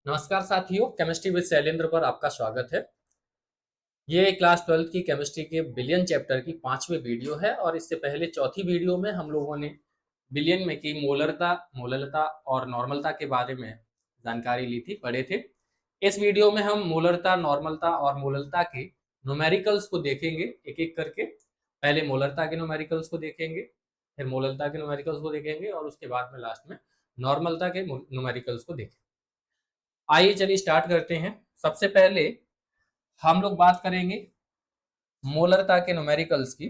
नमस्कार साथियों, chemistry with Shailendra पर आपका स्वागत है। ये क्लास 12 की केमिस्ट्री के बिलियन चैप्टर की 5वीं वीडियो है और इससे पहले चौथी वीडियो में हम लोगों ने बिलियन में की मोलरता, मोललता और नॉर्मलता के बारे में जानकारी ली थी, पढ़े थे। इस वीडियो में हम मोलरता, नॉर्मलता और मोललता के न्यूमेरिकल्स को देखेंगे एक एक करके। पहले मोलरता के न्यूमेरिकल्स को देखेंगे, फिर मोललता के न्यूमेरिकल्स को देखेंगे और उसके बाद में लास्ट में नॉर्मलता के न्यूमेरिकल्स को देखेंगे। आइए चलिए स्टार्ट करते हैं। सबसे पहले हम लोग बात करेंगे मोलरता के न्यूमेरिकल्स की।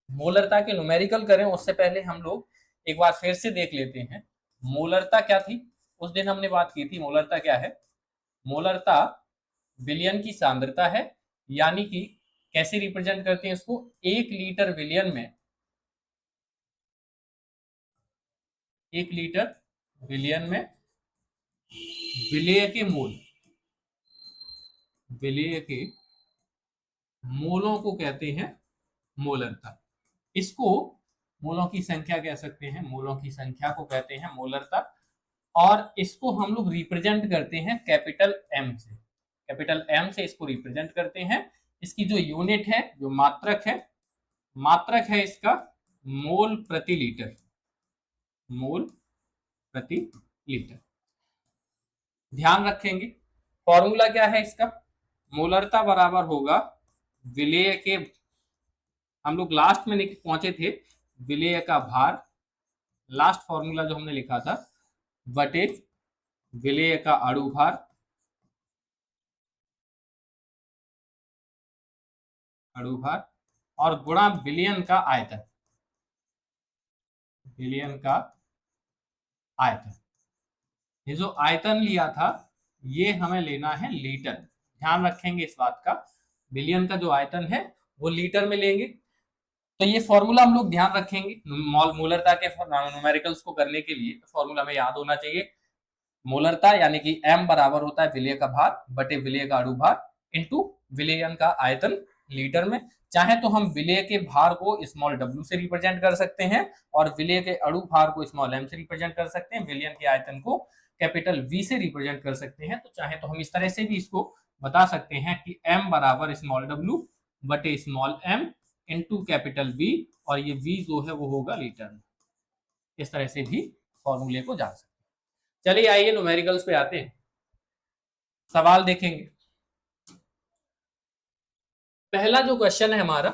मोलरता के न्यूमेरिकल करें उससे पहले हम लोग एक बार फिर से देख लेते हैं मोलरता क्या थी। उस दिन हमने बात की थी मोलरता क्या है। मोलरता विलयन की सांद्रता है, यानी कि कैसे रिप्रेजेंट करते हैं इसको, 1 लीटर विलयन में 1 लीटर विलयन में विलेय के मोल, विलेय के मोलों को कहते हैं मोलरता। इसको मोलों की संख्या कह सकते हैं, मोलों की संख्या को कहते हैं मोलरता। और इसको हम लोग रिप्रेजेंट करते हैं कैपिटल एम से। कैपिटल एम से इसको रिप्रेजेंट करते हैं। इसकी जो यूनिट है, जो मात्रक है इसका मोल प्रति लीटर, मोल प्रति लीटर। ध्यान रखेंगे फॉर्मूला क्या है इसका, मोलरता बराबर होगा विलेय के, हम लोग लास्ट में पहुंचे थे विलेय का भार, लास्ट फॉर्मूला जो हमने लिखा था, बटे विलेय का अणु भार, और गुणा विलयन का आयतन, विलयन का आयतन। ये जो आयतन लिया था ये हमें लेना है लीटर। ध्यान रखेंगे इस बात का, विलयन का जो आयतन है वो लीटर में लेंगे। तो ये फॉर्मूला हम लोग ध्यान रखेंगे मोलरता के न्यूमेरिकल्स को करने के लिए। फॉर्मूला में याद होना चाहिए, मोलरता यानी कि m बराबर होता है विलेय का भार बटे विलेय का अणु भार इंटू विलेयन का आयतन लीटर में। चाहे तो हम विलेय के भार को स्मॉल w से रिप्रेजेंट कर सकते हैं और विलेय के अणु भार को स्मॉल m से रिप्रेजेंट कर सकते हैं, विलयन के आयतन को कैपिटल V से रिप्रेजेंट कर सकते हैं। तो चाहे तो हम इस तरह से भी इसको बता सकते हैं कि m बराबर स्मॉल w बटे small m into capital V, और ये V जो है वो होगा लीटर में। इस तरह से भी फॉर्मूले को जान सकते हैं। चलिए आइए न्यूमेरिकल्स पे आते हैं, सवाल देखेंगे। पहला जो क्वेश्चन है हमारा,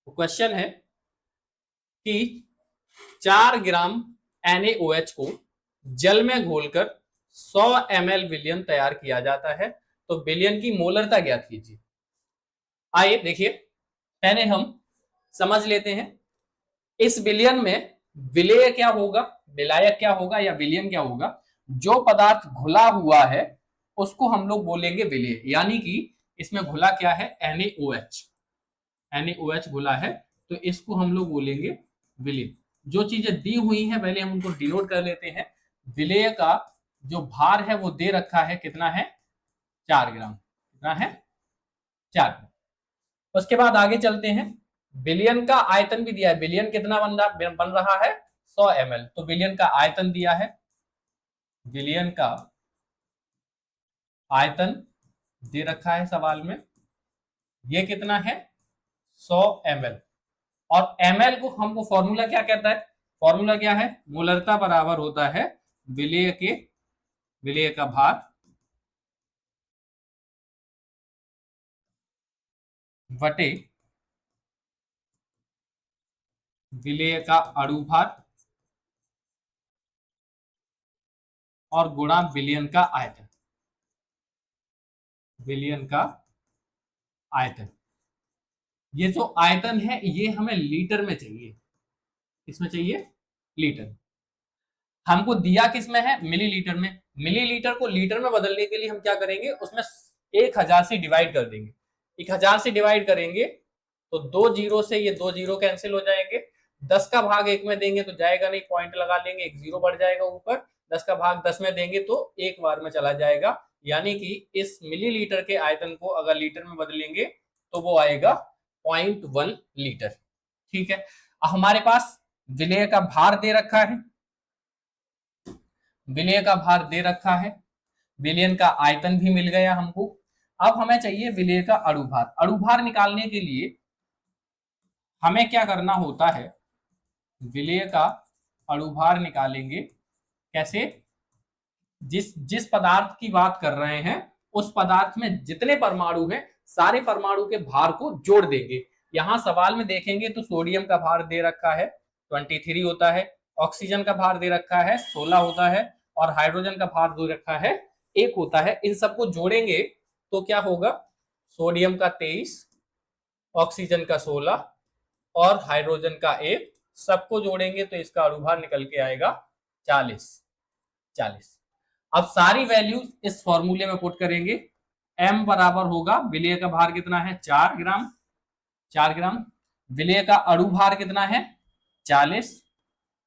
वो क्वेश्चन है कि 4 ग्राम NaOH को जल में घोलकर 100 ml विलयन तैयार किया जाता है, तो विलयन की मोलरता ज्ञात कीजिए। आइए देखिए, पहले हम समझ लेते हैं इस विलयन में विलेय क्या होगा, विलायक क्या होगा या विलयन क्या होगा। जो पदार्थ घुला हुआ है उसको हम लोग बोलेंगे विलेय, यानी कि इसमें घुला क्या है, NaOH, NaOH घुला है, तो इसको हम लोग बोलेंगे विलेय। जो चीजें दी हुई हैं पहले हम उनको डिनोट कर लेते हैं। विलेय का जो भार है वो दे रखा है, कितना है, 4 ग्राम। कितना है, 4 ग्राम। उसके बाद आगे चलते हैं, विलयन का आयतन भी दिया है। विलयन कितना बन रहा है, 100 ml, तो विलयन का आयतन दिया है, विलयन का आयतन दे रखा है सवाल में, ये कितना है, 100 ml। और ml को हमको फॉर्मूला क्या कहता है, फॉर्मूला क्या है, मोलरता बराबर होता है विलेय का भार बटे विलेय का अणु भार और गुणा विलयन का आयतन, विलयन का आयतन। ये जो आयतन है ये हमें लीटर में चाहिए, किसमें चाहिए, लीटर। हमको दिया किसमें है, मिलीलीटर में। मिलीलीटर को लीटर में बदलने के लिए हम क्या करेंगे, उसमें 1000 से डिवाइड कर देंगे। 1000 से डिवाइड करेंगे तो 2 जीरो से ये 2 जीरो कैंसिल हो जाएंगे। 10 का भाग 1 में देंगे तो जाएगा नहीं, पॉइंट लगा लेंगे, 1 जीरो बढ़ जाएगा ऊपर। 10 का भाग 10 में देंगे तो एक बार में चला जाएगा, यानी कि इस मिलीलीटर के आयतन को अगर लीटर में बदलेंगे तो वो आएगा 0.1 लीटर। ठीक है, अब हमारे पास विलेय का भार दे रखा है, विलेय का भार दे रखा है, विलयन का आयतन भी मिल गया हमको। अब हमें चाहिए विलेय का अणुभार। अणुभार निकालने के लिए हमें क्या करना होता है, विलेय का अणुभार निकालेंगे कैसे, जिस जिस पदार्थ की बात कर रहे हैं उस पदार्थ में जितने परमाणु हैं सारे परमाणु के भार को जोड़ देंगे। यहां सवाल में देखेंगे तो सोडियम का भार दे रखा है 23 होता है, ऑक्सीजन का भार दे रखा है 16 होता है, और हाइड्रोजन का भार दे रखा है 1 होता है। इन सबको जोड़ेंगे तो क्या होगा, सोडियम का 23, ऑक्सीजन का 16 और हाइड्रोजन का 1, सबको जोड़ेंगे तो इसका अणुभार निकल के आएगा 40। अब सारी वैल्यू इस फॉर्मूले में पुट करेंगे। m बराबर होगा, विलेय का भार कितना है 4 ग्राम, विलेय का अणुभार कितना है 40,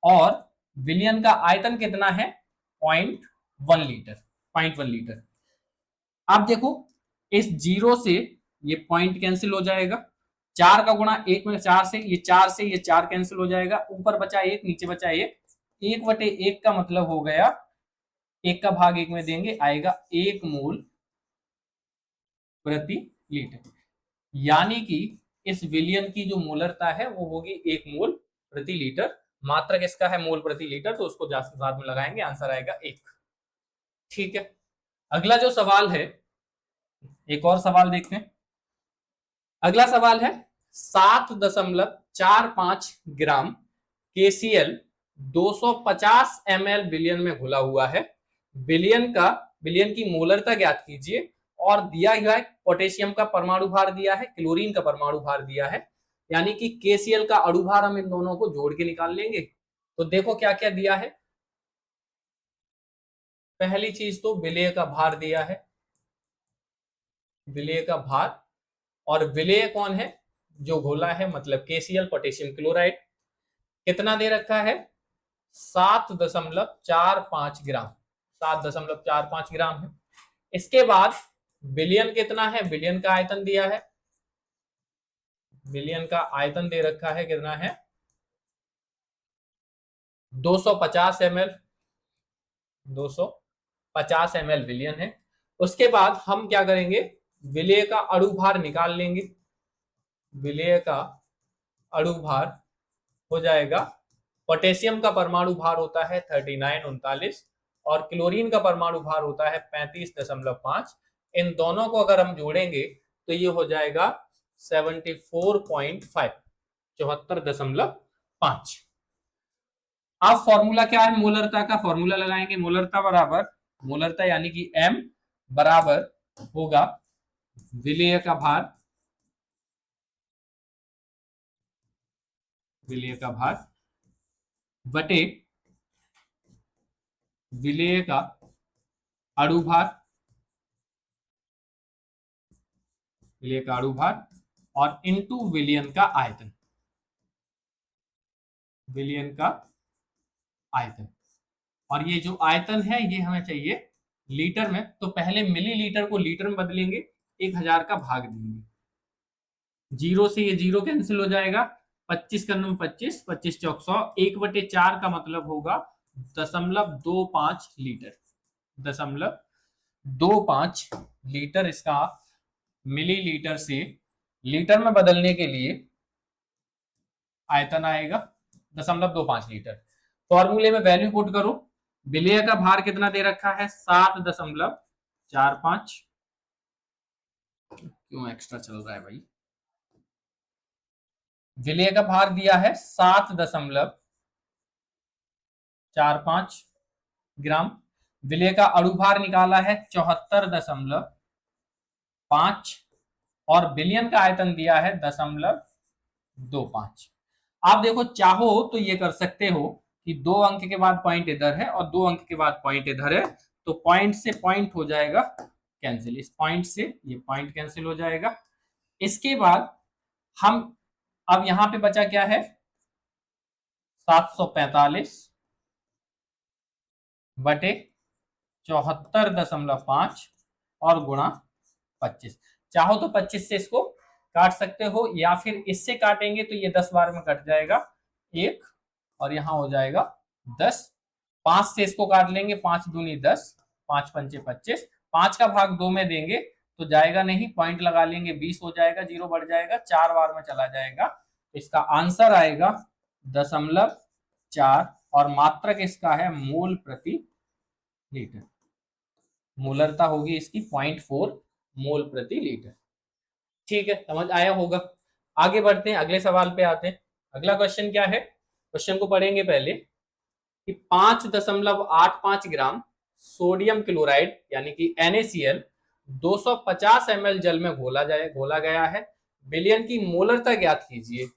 और विलयन का आयतन कितना है 0.1 लीटर। अब देखो इस 0 से ये पॉइंट कैंसिल हो जाएगा, 4 का गुणा 1 में 4 से ये 4 कैंसिल हो जाएगा, ऊपर बचा 1 नीचे बचा 1, 1/1 का मतलब हो गया 1 का भाग 1 में देंगे आएगा 1 मोल प्रति लीटर। यानी कि इस विलयन की जो मोलरता है वो होगी 1 मोल प्रति लीटर। मात्रक इसका है मोल प्रति लीटर, तो उसको साथ में लगाएंगे, आंसर आएगा 1। ठीक है, अगला जो सवाल है, एक और सवाल देखते हैं। अगला सवाल है 7.45 ग्राम KCl 250 ml विलयन में घुला हुआ है। विलयन की मोलरता ज्ञात कीजिए, और दिया गया है पोटेशियम का परमाणु भार दिया है, क्लोरीन का परमाणु भार दिया है, यानी कि KCl का अणुभार हम इन दोनों को जोड़ के निकाल लेंगे। तो देखो क्या क्या दिया है। पहली चीज तो विलेय का भार दिया है, विलेय का भार, और विलेय कौन है, जो घोला है मतलब KCl पोटेशियम क्लोराइड, कितना दे रखा है 7.45 ग्राम, 7.45 ग्राम है। इसके बाद विलयन कितना है, विलयन का आयतन दिया है, विलयन का आयतन दे रखा है कितना है 250 ml, 250 ml विलयन है। उसके बाद हम क्या करेंगे, विलेय का अणुभार निकाल लेंगे। विलेय का अणुभार हो जाएगा, पोटेशियम का परमाणु भार होता है 3939 और क्लोरीन का परमाणु भार होता है 35.5। इन दोनों को अगर हम जोड़ेंगे तो ये हो जाएगा 74.5, 74.5। अब फॉर्मूला क्या है, मोलरता का फॉर्मूला लगाएंगे। मोलरता बराबर, मोलरता यानी कि m बराबर होगा विलेय का भार, विलेय का भार बटे विलेय का अणुभार, विलेय का अणुभार, और इनटू विलयन का आयतन, विलयन का आयतन। और ये जो आयतन है ये हमें चाहिए लीटर में, तो पहले मिलीलीटर को लीटर में बदलेंगे, 1000 का भाग देंगे, 0 से ये 0 कैंसिल हो जाएगा, 25 का 25, 25 चौक 100, 1/4 का मतलब होगा 0.25 लीटर, 0.25 लीटर। इसका मिलीलीटर से लीटर में बदलने के लिए आयतन आएगा 0.25 लीटर। फॉर्मूले में वैल्यू पुट करो, विलेय का भार कितना दे रखा है 7.45, क्यों एक्स्ट्रा चल रहा है भाई, विलेय का भार दिया है 7.45 ग्राम, विलेय का अणुभार निकाला है 74.5, और विलयन का आयतन दिया है 0.25। आप देखो चाहो तो ये कर सकते हो कि 2 अंक के बाद पॉइंट इधर है और 2 अंक के बाद पॉइंट इधर है, तो पॉइंट से पॉइंट हो जाएगा कैंसिल, इस पॉइंट से ये पॉइंट कैंसिल हो जाएगा। इसके बाद हम अब यहां पे बचा क्या है 745 बटे 74.5 और गुणा 25। चाहो तो 25 से इसको काट सकते हो, या फिर इससे काटेंगे तो ये 10 बार में कट जाएगा 1, और यहां हो जाएगा 10, 5 से इसको काट लेंगे, 5 दूनी 10, 5 पंचे 25, 5 का भाग 2 में देंगे तो जाएगा नहीं, पॉइंट लगा लेंगे, 20 हो जाएगा, 0 बढ़ जाएगा, 4 बार में चला जाएगा। इसका आंसर आएगा 0.4 और मात्रक इसका है मोल प्रति लीटर। मोलरता होगी इसकी 0.4 मोल प्रति लीटर। ठीक है, समझ आया होगा। आगे बढ़ते हैं, अगले सवाल पे आते हैं। अगला क्वेश्चन क्या है, क्वेश्चन को पढ़ेंगे पहले कि 5.85 ग्राम सोडियम क्लोराइड यानी कि NaCl 250 ml जल में घोला गया है। विलयन की मोलरता ज्ञात कीजिए।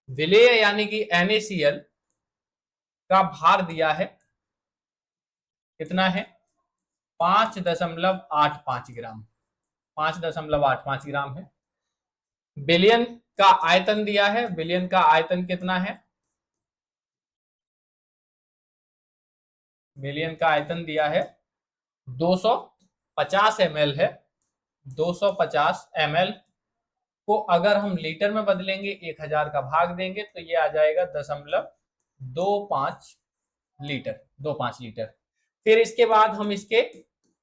विलेय यानी कि NaCl का भार दिया है, कितना है, 5.85 ग्राम, 5.85 ग्राम है। विलयन का आयतन दिया है, विलयन का आयतन कितना है, विलयन का आयतन दिया है 250 ml है। 250 ml को अगर हम लीटर में बदलेंगे, 1000 का भाग देंगे तो ये आ जाएगा 0.25 लीटर, 25 लीटर। फिर इसके बाद हम इसके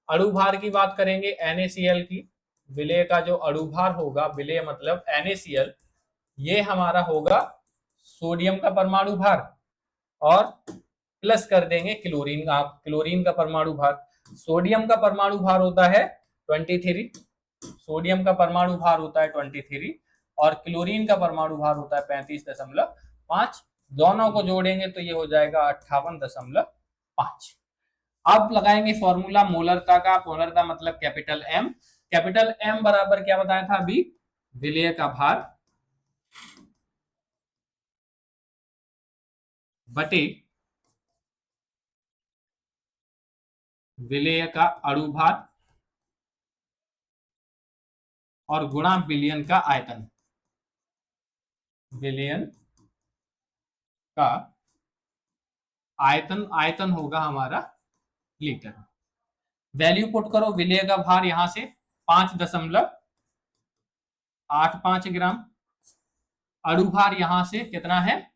अणुभार की बात करेंगे, NaCl की। विलेय का जो अणुभार होगा, विलेय मतलब NaCl, ये हमारा होगा सोडियम का परमाणु भार और प्लस कर देंगे क्लोरीन का परमाणु भार। सोडियम का परमाणु भार होता है 23, सोडियम का परमाणु भार होता है 23 और क्लोरीन का परमाणु भार होता है 35.5। दोनों को जोड़ेंगे तो ये हो जाएगा 58.5। अब लगाएंगे फॉर्मूला मोलरता का। मोलरता मतलब कैपिटल M। कैपिटल M बराबर क्या बताया था अभी, विलेय का भार बटे विलेय का अणुभार और गुणा विलयन का आयतन। विलयन का आयतन होगा हमारा लीटर। वैल्यू पुट करो, विलेय का भार यहां से 5.85 ग्राम, अणुभार यहां से कितना है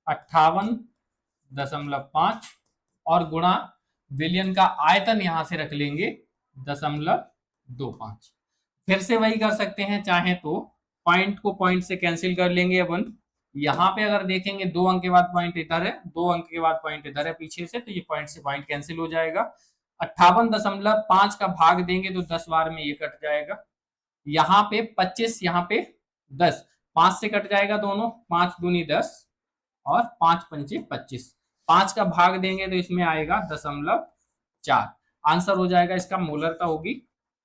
58.5 और गुणा विलयन का आयतन यहां से रख लेंगे 0.25। फिर से वही कर सकते हैं, चाहे तो पॉइंट को पॉइंट से कैंसिल कर लेंगे अपन। यहां पे अगर देखेंगे 2 अंक के बाद पॉइंट इधर है, 2 अंक के बाद पॉइंट इधर है पीछे से, तो ये पॉइंट से पॉइंट कैंसिल हो जाएगा। 58.5 का भाग देंगे तो 10 बार में ये कट जाएगा। यहाँ पे 25, यहाँ पे 10, 5 से कट जाएगा दोनों, 5 दूनी 10 और 5 पंचे 25। 5 का भाग देंगे तो इसमें आएगा 0.4। आंसर हो जाएगा इसका, मोलरता होगी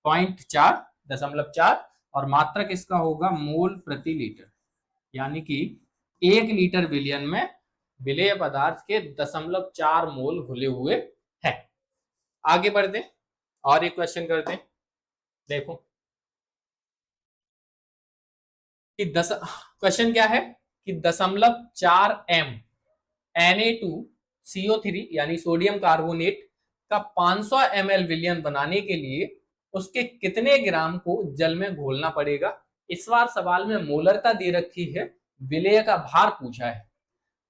0.4, 0.4 और मात्रक इसका होगा मोल प्रति लीटर, यानी कि 1 लीटर विलयन में विलेय पदार्थ के 0.4 मोल घुले हुए हैं। आगे बढ़ते और एक क्वेश्चन करते हैं। देखो कि क्वेश्चन क्या है कि 0.4 m Na2CO3 यानी सोडियम कार्बोनेट का 500 ml विलयन बनाने के लिए उसके कितने ग्राम को जल में घोलना पड़ेगा। इस बार सवाल में मोलरता दे रखी है, विलेय का भार पूछा है।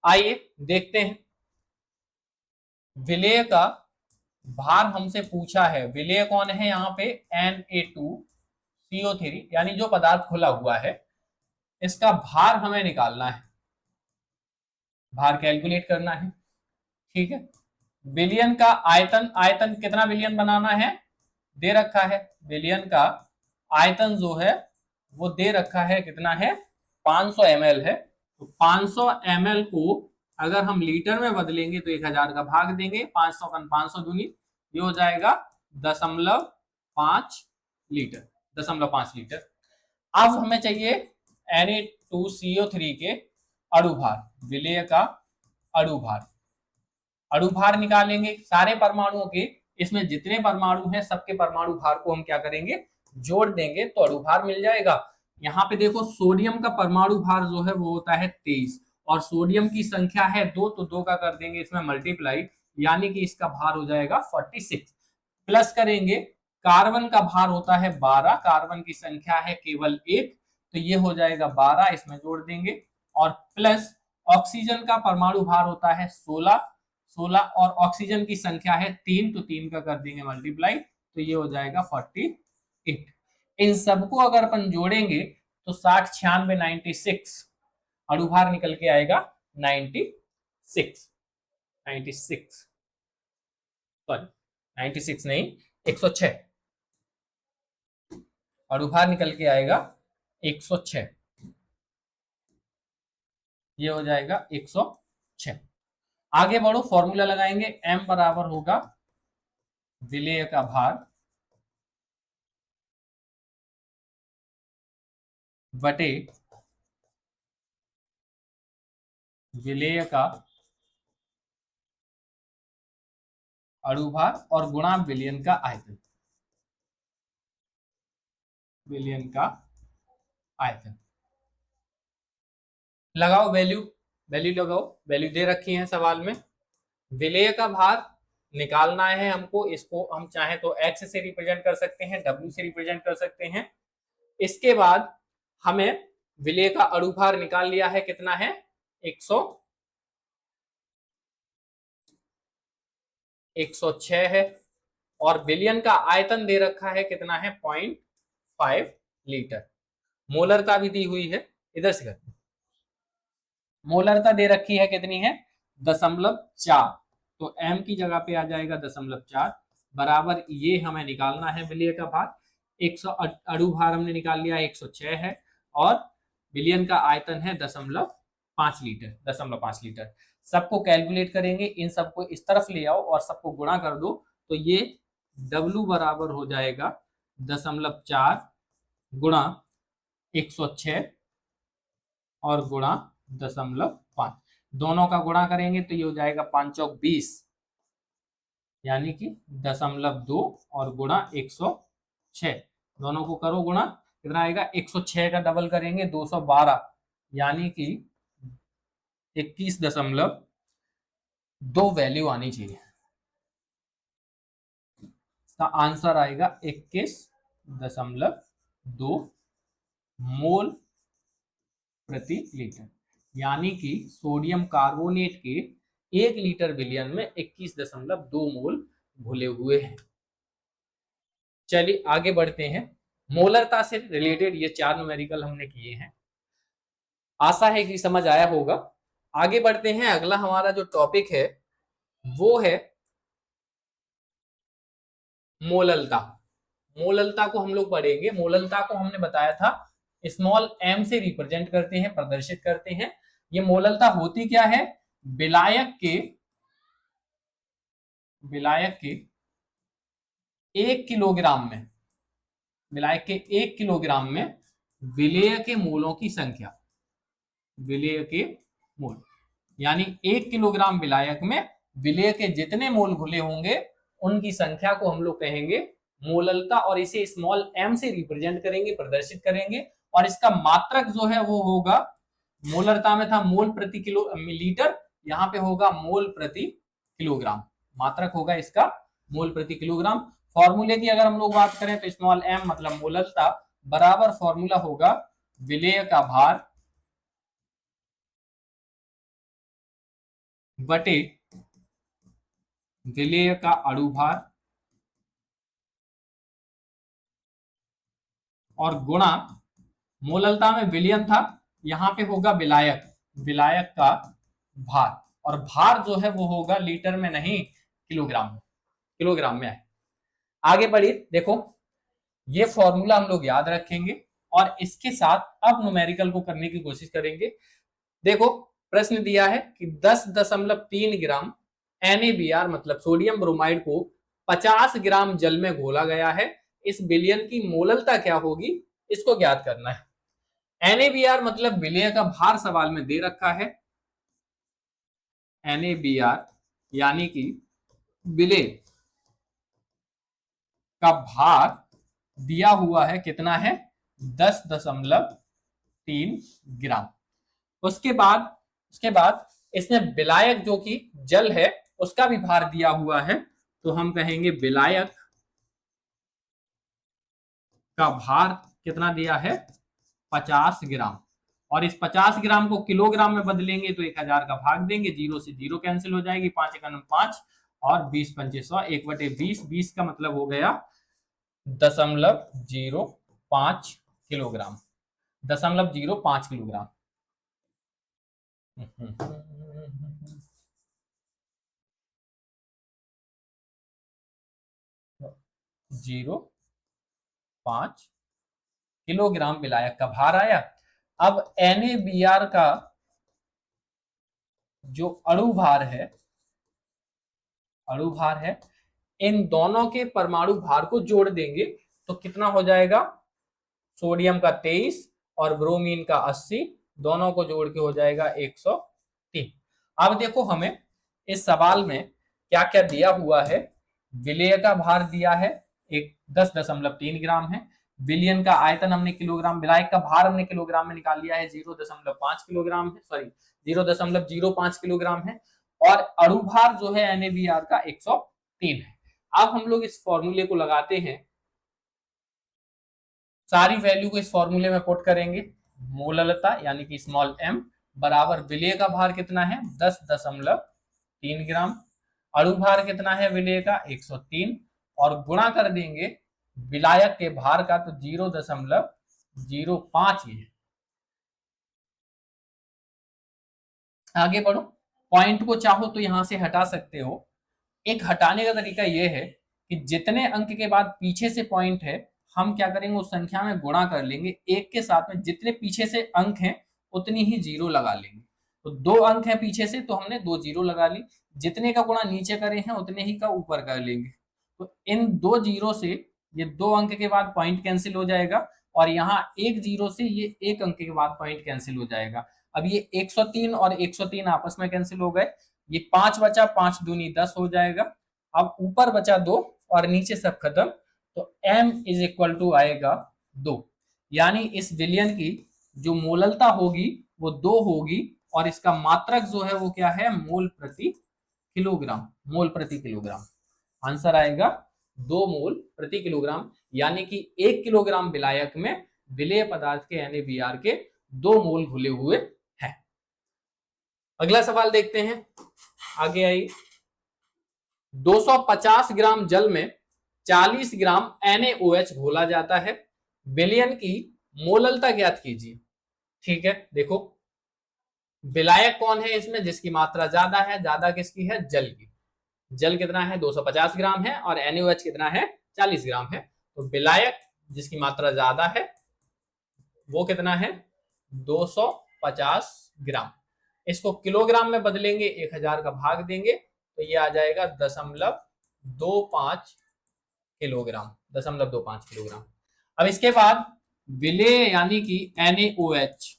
आइए देखते हैं। विलेय का भार हमसे पूछा है, विलेय कौन है यहाँ पे, Na2CO3 यानी जो पदार्थ खुला हुआ है, इसका भार हमें निकालना है, भार कैलकुलेट करना है। ठीक है, विलयन का आयतन कितना विलयन बनाना है दे रखा है। विलयन का आयतन जो है वो दे रखा है, कितना है 500 ml है। तो 500 ml को अगर हम लीटर में बदलेंगे तो 1000 का भाग देंगे, 500 का 500 दूनी, ये हो जाएगा 0.5 लीटर, 0.5 लीटर। अब हमें चाहिए Na2CO3 के अणुभार, विलेय का अणुभार। अणुभार निकालेंगे सारे परमाणुओं के, इसमें जितने परमाणु हैं सबके परमाणु भार को हम क्या करेंगे, जोड़ देंगे तो अणुभार मिल जाएगा। यहाँ पे देखो सोडियम का परमाणु भार जो है वो होता है 23 और सोडियम की संख्या है 2, तो 2 का कर देंगे इसमें मल्टीप्लाई, यानी कि इसका भार हो जाएगा 46। प्लस करेंगे, कार्बन का भार होता है 12, कार्बन की संख्या है केवल 1, तो ये हो जाएगा 12, इसमें जोड़ देंगे। और प्लस ऑक्सीजन का परमाणु भार होता है 16, 16 और ऑक्सीजन की संख्या है 3, तो 3 का कर देंगे मल्टीप्लाई, तो ये हो जाएगा 48। इन सबको अगर अपन जोड़ेंगे तो 60, 96, 96, अणुभार निकल के आएगा 96, 96, सॉरी 96 नहीं, 106, अणुभार निकल के आएगा 106, ये हो जाएगा 106। आगे बढ़ो, फॉर्मूला लगाएंगे, m बराबर होगा विलेय का भार बटे विलेय का अणुभार और गुणा विलयन का आयतन, विलयन का आयतन। लगाओ वैल्यू, वैल्यू लगाओ, वैल्यू दे रखी है सवाल में। विलेय का भार निकालना है हमको, इसको हम चाहे तो x से रिप्रेजेंट कर सकते हैं, w से रिप्रेजेंट कर सकते हैं। इसके बाद हमें विलेय का अणुभार निकाल लिया है, कितना है 106 है, और विलयन का आयतन दे रखा है कितना है 0.5 लीटर। मोलरता भी दी हुई है, इधर से करते हैं। मोलरता दे रखी है कितनी है 0.4, तो m की जगह पे आ जाएगा 0.4 बराबर, ये हमें निकालना है विलेय का भार। 100 अणुभार हमने निकाल लिया 106 है, और विलयन का आयतन है 0.5 लीटर, 0.5 लीटर। सबको कैलकुलेट करेंगे, इन सबको इस तरफ ले आओ और सबको गुणा कर दो, तो ये W बराबर हो जाएगा 0.4 गुणा 106 और गुणा 0.5, दोनों का गुणा करेंगे तो ये हो जाएगा 5 चौक 20, यानी कि 0.2 और गुणा 106, दोनों को करो गुणा, कितना आएगा 106 का डबल करेंगे 212, यानी कि 21.2 वैल्यू आनी चाहिए। इसका आंसर आएगा 21.2 मोल प्रति लीटर, यानी कि सोडियम कार्बोनेट के 1 लीटर विलयन में 21.2 मोल घुले हुए हैं। चलिए आगे बढ़ते हैं। मोलरता से रिलेटेड ये 4 न्यूमेरिकल हमने किए हैं, आशा है कि समझ आया होगा। आगे बढ़ते हैं, अगला हमारा जो टॉपिक है वो है मोललता। मोललता को हम लोग पढ़ेंगे। मोललता को हमने बताया था स्मॉल m से रिप्रेजेंट करते हैं, प्रदर्शित करते हैं। ये मोललता होती क्या है, विलायक के 1 किलोग्राम में, विलायक के 1 किलोग्राम में विलेय के मोलों की संख्या, विलेय के मोल, यानी 1 किलोग्राम विलायक में विलेय के जितने मोल घुले होंगे उनकी संख्या को हम लोग कहेंगे मोललता, और इसे स्मॉल m से रिप्रेजेंट करेंगे, प्रदर्शित करेंगे। और इसका मात्रक जो है वो होगा, मोलरता में था मोल प्रति किलो लीटर, यहाँ पे होगा मोल प्रति किलोग्राम, मात्रक होगा इसका मोल प्रति किलोग्राम। फॉर्मूले की अगर हम लोग बात करें तो स्मॉल m मतलब मोललता बराबर फॉर्मूला होगा विलेय का भार बटे विलेय का अणुभार और गुणा, मोललता में विलयन था, यहां पे होगा विलायक, विलायक का भार, और भार जो है वो होगा लीटर में नहीं किलोग्राम में, किलोग्राम में है। आगे बढ़िए, देखो ये फॉर्मूला हम लोग याद रखेंगे और इसके साथ अब न्यूमेरिकल को करने की कोशिश करेंगे। देखो प्रश्न दिया है कि 10.3 ग्राम NaBr मतलब सोडियम ब्रोमाइड को 50 ग्राम जल में घोला गया है, इस विलयन की मोललता क्या होगी, इसको ज्ञात करना है। NaBr मतलब विलेय का भार सवाल में दे रखा है, NaBr यानी कि विलेय का भार दिया हुआ है, कितना है 10.3 ग्राम। उसके बाद इसमें विलायक जो कि जल है उसका भी भार दिया हुआ है, तो हम कहेंगे विलायक का भार कितना दिया है 50 ग्राम, और इस 50 ग्राम को किलोग्राम में बदलेंगे तो 1000 का भाग देंगे, 0 से 0 कैंसिल हो जाएगी, 5 एकम 5 और 20 पंचे 100, 1/20, 20 का मतलब हो गया 0.05 किलोग्राम, 0.05 किलोग्राम। 0.5 किलोग्राम विलायक का भार आया। अब NaBr का जो अणु भार है, इन दोनों के परमाणु भार को जोड़ देंगे तो कितना हो जाएगा, सोडियम का 23 और ब्रोमीन का 80, दोनों को जोड़ के हो जाएगा 103। अब देखो हमें इस सवाल में क्या क्या दिया हुआ है। विलेय का भार दिया है 10.3 ग्राम है, विलयन का आयतन हमने किलोग्राम, विलायक का भार हमने किलोग्राम में निकाल लिया है 0.5 किलोग्राम है, सॉरी 0.05 किलोग्राम है, और अणु भार जो है NaBr का 103 है। अब हम लोग इस फॉर्मूले को लगाते हैं, सारी वैल्यू को इस फॉर्मूले में पुट करेंगे। मोललता यानी कि स्मॉल m बराबर विलेय का भार कितना है 10.3 ग्राम, अणु भार कितना है विलेय का 103, और गुणा कर देंगे विलायक के भार का तो 0.05 ये है। आगे बढ़ो, पॉइंट को चाहो तो यहां से हटा सकते हो। एक हटाने का तरीका यह है कि जितने अंक के बाद पीछे से पॉइंट है हम क्या करेंगे, उस संख्या में गुणा कर लेंगे, एक के साथ में जितने पीछे से अंक हैं उतनी ही जीरो लगा लेंगे। तो 2 अंक है पीछे से तो हमने 2 जीरो लगा ली, जितने का गुणा नीचे करे हैं उतने ही का ऊपर कर लेंगे। तो इन 2 जीरो से ये 2 अंक के बाद पॉइंट कैंसिल हो जाएगा, और यहाँ 1 जीरो से ये 1 अंक के बाद पॉइंट कैंसिल हो जाएगा। अब ये 103 और 103 आपस में कैंसिल हो गए, ये 5 बचा, 5 दूनी 10 हो जाएगा। अब ऊपर बचा 2 और नीचे सब खत्म, तो m इज इक्वल टू आएगा 2, यानी इस विलयन की जो मोललता होगी वो 2 होगी, और इसका मात्रक जो है वो क्या है, मोल प्रति किलोग्राम, मोल प्रति किलोग्राम। आंसर आएगा 2 मोल प्रति किलोग्राम, यानी कि 1 किलोग्राम विलायक में विलेय पदार्थ के NaBr के 2 मोल घुले हुए हैं। अगला सवाल देखते हैं, आगे आइए। 250 ग्राम जल में 40 ग्राम NaOH घोला जाता है, विलयन की मोललता ज्ञात कीजिए। ठीक है, देखो विलायक कौन है इसमें, जिसकी मात्रा ज्यादा है, ज्यादा किसकी है, जल की। जल कितना है 250 ग्राम है और NaOH कितना है 40 ग्राम है, तो विलायक जिसकी मात्रा ज्यादा है वो कितना है 250 ग्राम। इसको किलोग्राम में बदलेंगे, 1000 का भाग देंगे तो ये आ जाएगा 0.25 किलोग्राम, 0.25 किलोग्राम। अब इसके बाद विलेय यानी कि NaOH,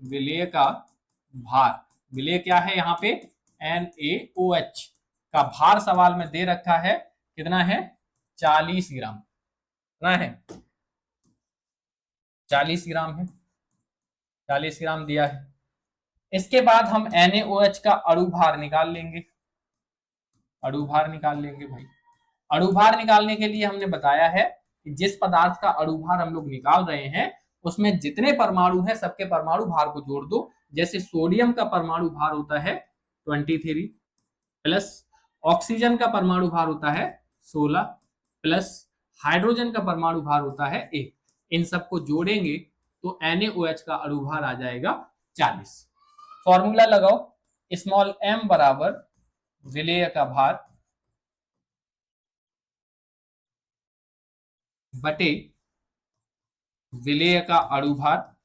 विलेय का भार, विलेय क्या है यहाँ पे NaOH का भार सवाल में दे रखा है, कितना है 40 ग्राम, कितना है 40 ग्राम है, 40 ग्राम दिया है। इसके बाद हम NaOH का अणु भार निकाल लेंगे, अणु भार निकाल लेंगे भाई। अणु भार निकालने के लिए हमने बताया है कि जिस पदार्थ का अणु भार हम लोग निकाल रहे हैं उसमें जितने परमाणु हैं सबके परमाणु भार को जोड़ दो। जैसे सोडियम का परमाणु भार होता है 23 प्लस ऑक्सीजन का परमाणु भार होता है 16 प्लस हाइड्रोजन का परमाणु भार होता है 1, इन सबको जोड़ेंगे तो NaOH का अणु भार आ जाएगा 40। फॉर्मूला लगाओ, स्मॉल m बराबर विलेय का भार बटे विलेय का अणु भार,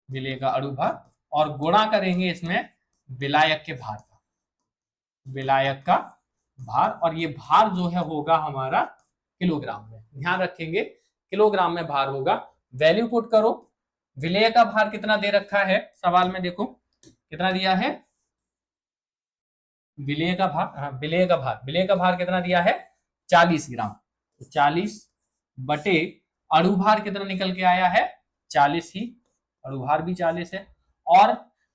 विलेय का अणु भार, और गुणा करेंगे इसमें विलायक के भार का, विलायक का भार, और ये भार जो है होगा हमारा किलोग्राम में, ध्यान रखेंगे किलोग्राम में भार होगा। वैल्यू पुट करो, विलेय का भार कितना दे रखा है सवाल में, देखो कितना दिया है विलेय का भार, विलेय का भार, विलेय का भार कितना दिया है 40 ग्राम, तो 40 बटे अणु भार कितना निकल के आया है 40 ही, अणु भार भी 40 है, और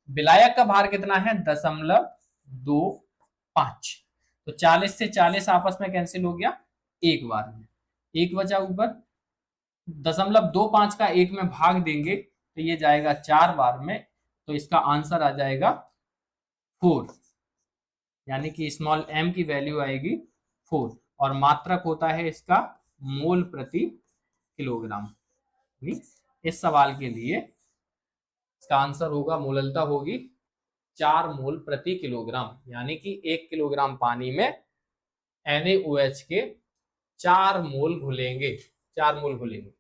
विलायक का भार कितना है 0.25, तो 40 से 40 आपस में कैंसिल हो गया एक बार में, एक बचा ऊपर, 0.25 का 1 में भाग देंगे तो ये जाएगा 4 बार में, तो इसका आंसर आ जाएगा 4, यानी कि स्मॉल m की वैल्यू आएगी 4, और मात्रक होता है इसका मोल प्रति किलोग्राम। इस सवाल के लिए इसका आंसर होगा, मोललता होगी 4 मोल प्रति किलोग्राम, यानी कि 1 किलोग्राम पानी में NaOH के 4 मोल घुलेंगे, 4 मोल घुलेंगे।